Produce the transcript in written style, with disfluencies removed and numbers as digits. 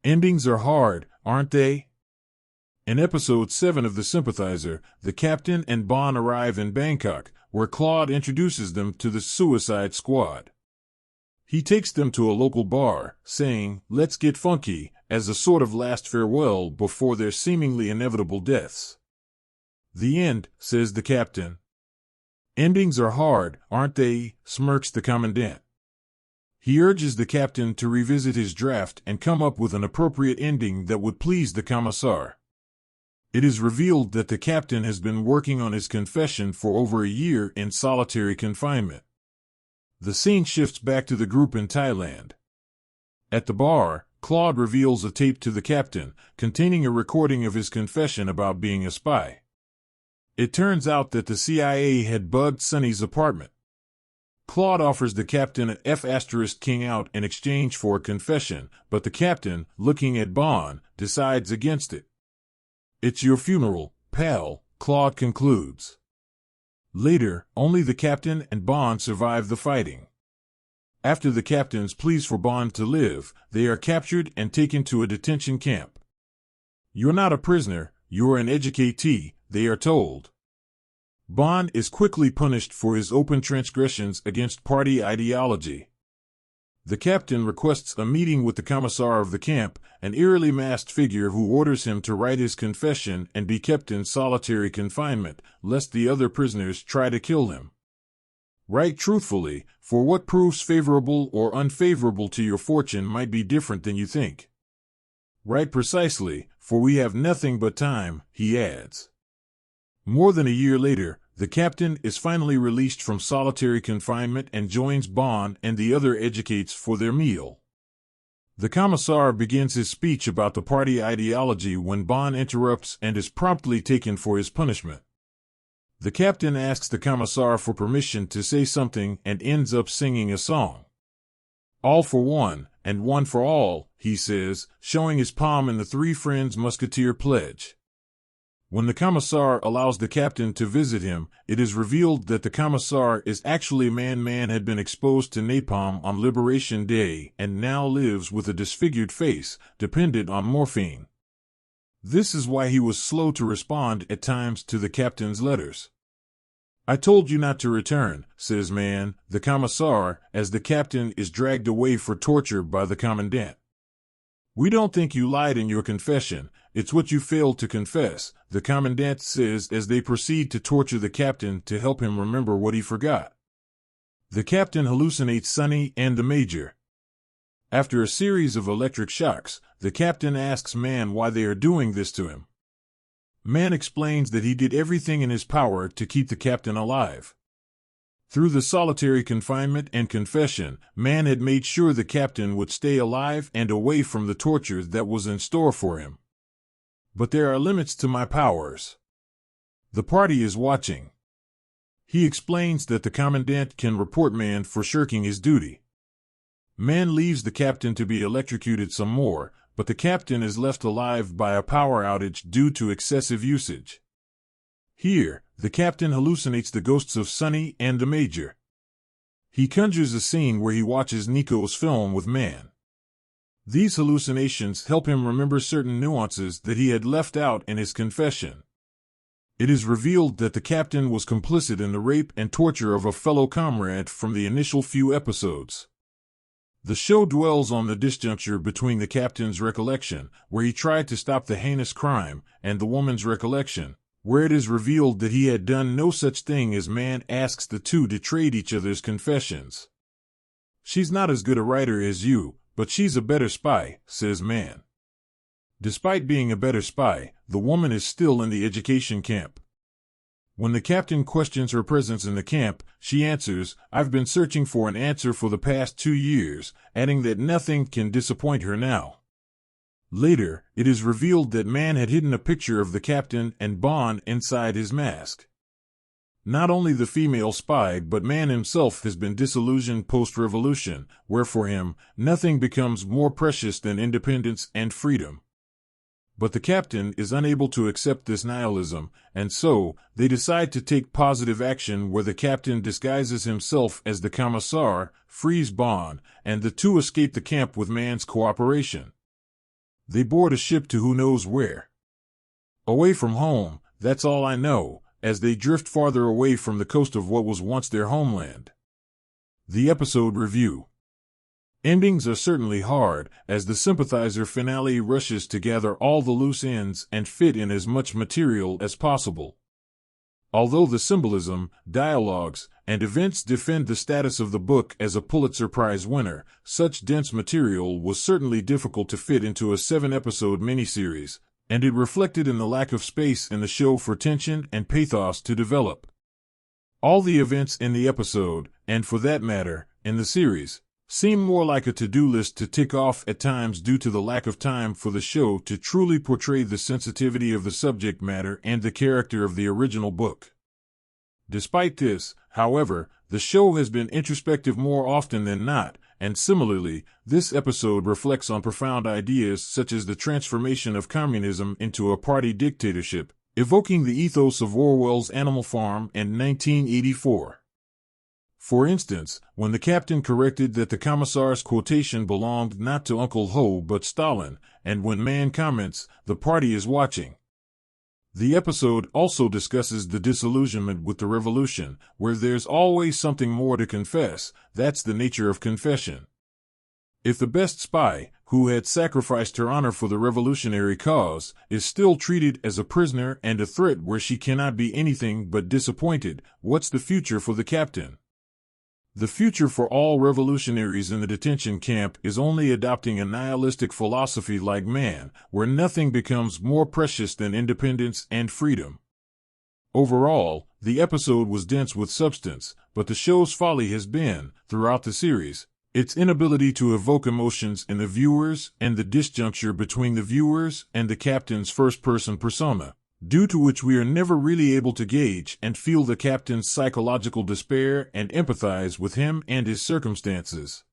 Endings are hard, aren't they? In episode 7 of The Sympathizer, the captain and Bond arrive in Bangkok, where Claude introduces them to the Suicide Squad. He takes them to a local bar, saying, "Let's get funky," as a sort of last farewell before their seemingly inevitable deaths. "The end," says the captain. "Endings are hard, aren't they?" smirks the commandant. He urges the captain to revisit his draft and come up with an appropriate ending that would please the commissar. It is revealed that the captain has been working on his confession for over a year in solitary confinement. The scene shifts back to the group in Thailand. At the bar, Claude reveals a tape to the captain, containing a recording of his confession about being a spy. It turns out that the CIA had bugged Sonny's apartment. Claude offers the captain an F***king out in exchange for a confession, but the captain, looking at Bond, decides against it. "It's your funeral, pal," Claude concludes. Later, only the captain and Bond survive the fighting. After the captain's pleas for Bond to live, they are captured and taken to a detention camp. "You're not a prisoner, you're an educatee," they are told. Bond is quickly punished for his open transgressions against party ideology. The captain requests a meeting with the commissar of the camp, an eerily masked figure who orders him to write his confession and be kept in solitary confinement, lest the other prisoners try to kill him. Write truthfully, for what proves favorable or unfavorable to your fortune might be different than you think. Write precisely, for we have nothing but time, he adds. More than a year later, the captain is finally released from solitary confinement and joins Bond and the other educates for their meal. The commissar begins his speech about the party ideology when Bond interrupts and is promptly taken for his punishment. The captain asks the commissar for permission to say something and ends up singing a song. "All for one, and one for all," he says, showing his palm in the Three Friends Musketeer pledge. When the commissar allows the captain to visit him, it is revealed that the commissar is actually Man had been exposed to napalm on Liberation Day and now lives with a disfigured face, dependent on morphine. This is why he was slow to respond at times to the captain's letters. "I told you not to return," says Man, the commissar, as the captain is dragged away for torture by the commandant. "We don't think you lied in your confession, it's what you failed to confess," the commandant says as they proceed to torture the captain to help him remember what he forgot. The captain hallucinates Sonny and the major. After a series of electric shocks, the captain asks Man why they are doing this to him. Man explains that he did everything in his power to keep the captain alive. Through the solitary confinement and confession, Man had made sure the captain would stay alive and away from the torture that was in store for him. "But there are limits to my powers. The party is watching." He explains that the commandant can report Man for shirking his duty. Man leaves the captain to be electrocuted some more, but the captain is left alive by a power outage due to excessive usage. Here, the captain hallucinates the ghosts of Sonny and the major. He conjures a scene where he watches Nico's film with Man. These hallucinations help him remember certain nuances that he had left out in his confession. It is revealed that the captain was complicit in the rape and torture of a fellow comrade from the initial few episodes. The show dwells on the disjuncture between the captain's recollection, where he tried to stop the heinous crime, and the woman's recollection, where it is revealed that he had done no such thing as Man asks the two to trade each other's confessions. "She's not as good a writer as you, but she's a better spy," says Man. Despite being a better spy, the woman is still in the education camp. When the captain questions her presence in the camp, she answers, "I've been searching for an answer for the past 2 years," adding that nothing can disappoint her now. Later, it is revealed that Man had hidden a picture of the captain and Bond inside his mask. Not only the female spy but Man himself has been disillusioned post-revolution, where for him, nothing becomes more precious than independence and freedom. But the captain is unable to accept this nihilism, and so, they decide to take positive action where the captain disguises himself as the commissar, frees Bond, and the two escape the camp with Man's cooperation. They board a ship to who knows where. Away from home, that's all I know, as they drift farther away from the coast of what was once their homeland. The episode review. Endings are certainly hard, as the Sympathizer finale rushes to gather all the loose ends and fit in as much material as possible. Although the symbolism, dialogues, and events defend the status of the book as a Pulitzer Prize winner, such dense material was certainly difficult to fit into a 7-episode miniseries, and it reflected in the lack of space in the show for tension and pathos to develop. All the events in the episode, and for that matter, in the series, seem more like a to-do list to tick off at times due to the lack of time for the show to truly portray the sensitivity of the subject matter and the character of the original book. Despite this, however, the show has been introspective more often than not, and similarly, this episode reflects on profound ideas such as the transformation of communism into a party dictatorship, evoking the ethos of Orwell's Animal Farm in 1984. For instance, when the captain corrected that the commissar's quotation belonged not to Uncle Ho but Stalin, and when man comments, "The party is watching." The episode also discusses the disillusionment with the revolution, where there's always something more to confess. That's the nature of confession. If the best spy, who had sacrificed her honor for the revolutionary cause, is still treated as a prisoner and a threat where she cannot be anything but disappointed, what's the future for the captain? The future for all revolutionaries in the detention camp is only adopting a nihilistic philosophy like man, where nothing becomes more precious than independence and freedom. Overall, the episode was dense with substance, but the show's folly has been, throughout the series, its inability to evoke emotions in the viewers and the disjuncture between the viewers and the captain's first-person persona, due to which we are never really able to gauge and feel the captain's psychological despair and empathize with him and his circumstances.